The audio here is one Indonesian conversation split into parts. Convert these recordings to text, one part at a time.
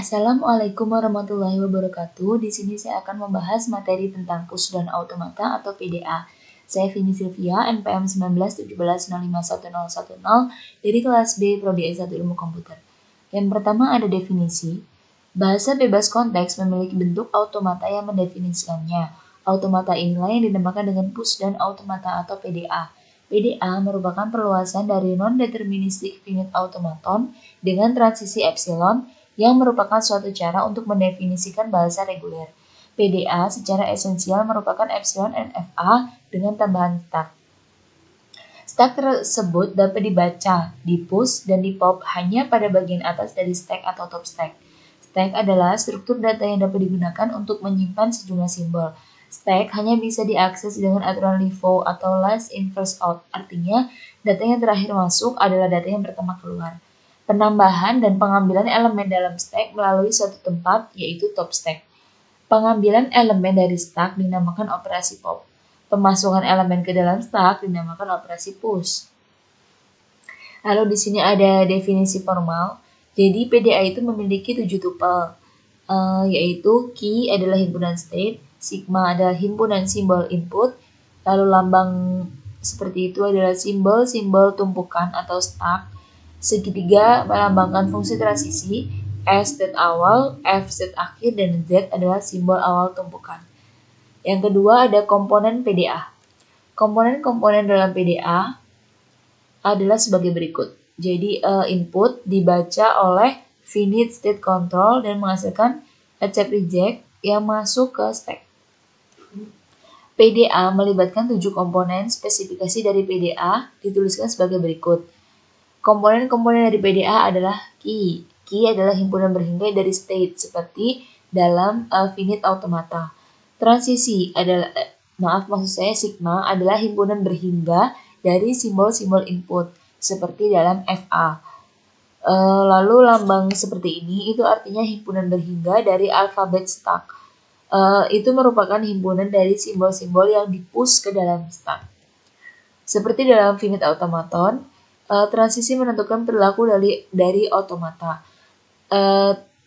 Assalamualaikum warahmatullahi wabarakatuh. Di sini saya akan membahas materi tentang push dan automata atau PDA. Saya Vini Sylvia, NPM 1917051010 dari kelas B Prodi S1 Ilmu Komputer. Yang pertama ada definisi. Bahasa bebas konteks memiliki bentuk automata yang mendefinisikannya. Automata inilah yang dinamakan dengan push dan automata atau PDA. PDA merupakan perluasan dari non-deterministic finite automaton dengan transisi epsilon yang merupakan suatu cara untuk mendefinisikan bahasa reguler. PDA secara esensial merupakan epsilon NFA dengan tambahan stack. Stack tersebut dapat dibaca, di push, dan di pop hanya pada bagian atas dari stack atau top stack. Stack adalah struktur data yang dapat digunakan untuk menyimpan sejumlah simbol. Stack hanya bisa diakses dengan aturan LIFO atau last in first out, artinya data yang terakhir masuk adalah data yang pertama keluar. Penambahan dan pengambilan elemen dalam stack melalui suatu tempat, yaitu top stack. Pengambilan elemen dari stack dinamakan operasi pop. Pemasukan elemen ke dalam stack dinamakan operasi push. Lalu di sini ada definisi formal. Jadi PDA itu memiliki 7 tupel, yaitu key adalah himpunan state, sigma adalah himpunan simbol input, lalu lambang seperti itu adalah simbol-simbol tumpukan atau stack. Segitiga melambangkan fungsi transisi, S state awal, F state akhir, dan Z adalah simbol awal tumpukan. Yang kedua ada komponen PDA. Komponen-komponen dalam PDA adalah sebagai berikut. Jadi input dibaca oleh finite state control dan menghasilkan accept reject yang masuk ke stack. PDA melibatkan 7 komponen. Spesifikasi dari PDA dituliskan sebagai berikut. Komponen-komponen dari PDA adalah key. Key adalah himpunan berhingga dari state seperti dalam finite automata. Transisi adalah sigma adalah himpunan berhingga dari simbol-simbol input seperti dalam FA. Lalu lambang seperti ini itu artinya himpunan berhingga dari alfabet stack. Itu merupakan himpunan dari simbol-simbol yang dipush ke dalam stack. Seperti dalam finite automaton, transisi menentukan perilaku dari automata.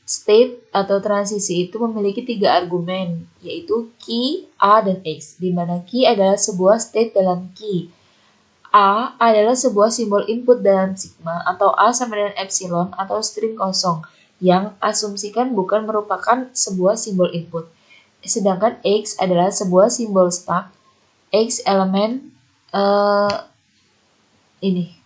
State atau transisi itu memiliki 3 argumen, yaitu key, A, dan X, di mana key adalah sebuah state dalam key. A adalah sebuah simbol input dalam sigma atau A sama dengan epsilon atau string kosong yang asumsikan bukan merupakan sebuah simbol input. Sedangkan X adalah sebuah simbol stack, X elemen ini.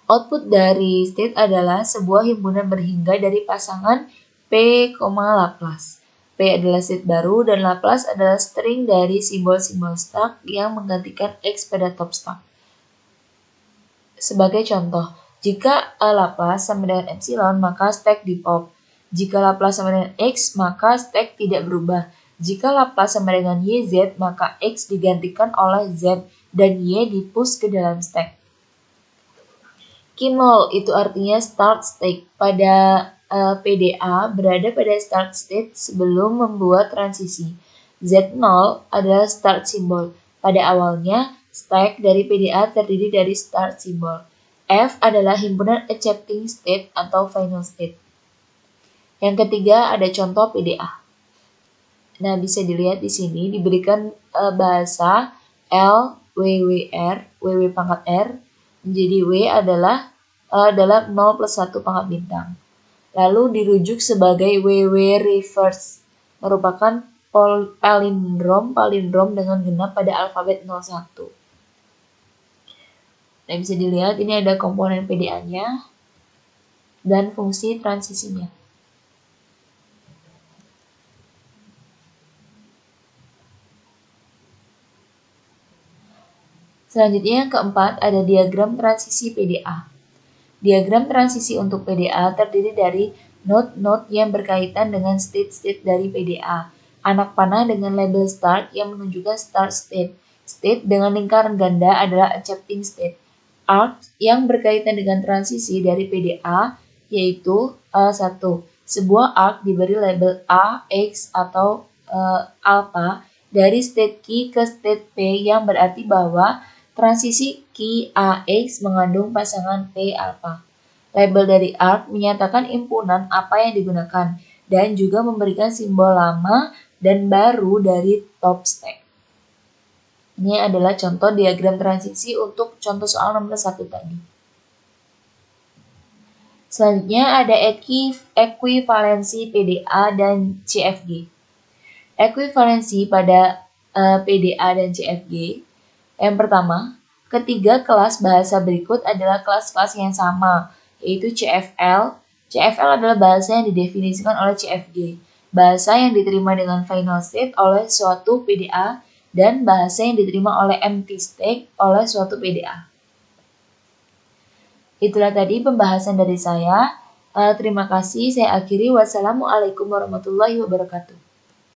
Output dari state adalah sebuah himpunan berhingga dari pasangan P, Laplace. P adalah state baru dan Laplace adalah string dari simbol-simbol stack yang menggantikan X pada top stack. Sebagai contoh, jika Laplace sama dengan epsilon maka stack di pop. Jika Laplace sama dengan X maka stack tidak berubah. Jika Laplace sama dengan YZ maka X digantikan oleh Z dan Y di-push ke dalam stack. Key0 itu artinya start state. Pada PDA berada pada start state sebelum membuat transisi. Z0 adalah start symbol. Pada awalnya, stack dari PDA terdiri dari start symbol. F adalah himpunan accepting state atau final state. Yang ketiga ada contoh PDA. Nah, bisa dilihat di sini diberikan bahasa L, WWR, WW pangkat R, menjadi W adalah 0 plus 1 pangkat bintang. Lalu dirujuk sebagai WW reverse, merupakan palindrom dengan genap pada alfabet 01. Nah, bisa dilihat ini ada komponen PDA-nya dan fungsi transisinya. Selanjutnya yang keempat ada diagram transisi PDA. Diagram transisi untuk PDA terdiri dari node-node yang berkaitan dengan state-state dari PDA. Anak panah dengan label start yang menunjukkan start state. State dengan lingkaran ganda adalah accepting state. Arc yang berkaitan dengan transisi dari PDA yaitu 1. Sebuah arc diberi label A, X, atau alpha dari state key ke state P yang berarti bahwa transisi key AX mengandung pasangan P alpha. Label dari ARC menyatakan impunan apa yang digunakan dan juga memberikan simbol lama dan baru dari top stack. Ini adalah contoh diagram transisi untuk contoh soal nomor 1 tadi. Selanjutnya ada ekuivalensi PDA dan CFG. Ekuivalensi pada PDA dan CFG. Yang pertama, ketiga kelas bahasa berikut adalah kelas-kelas yang sama, yaitu CFL. CFL adalah bahasa yang didefinisikan oleh CFG, bahasa yang diterima dengan final state oleh suatu PDA, dan bahasa yang diterima oleh empty state oleh suatu PDA. Itulah tadi pembahasan dari saya. Terima kasih, saya akhiri. Wassalamualaikum warahmatullahi wabarakatuh.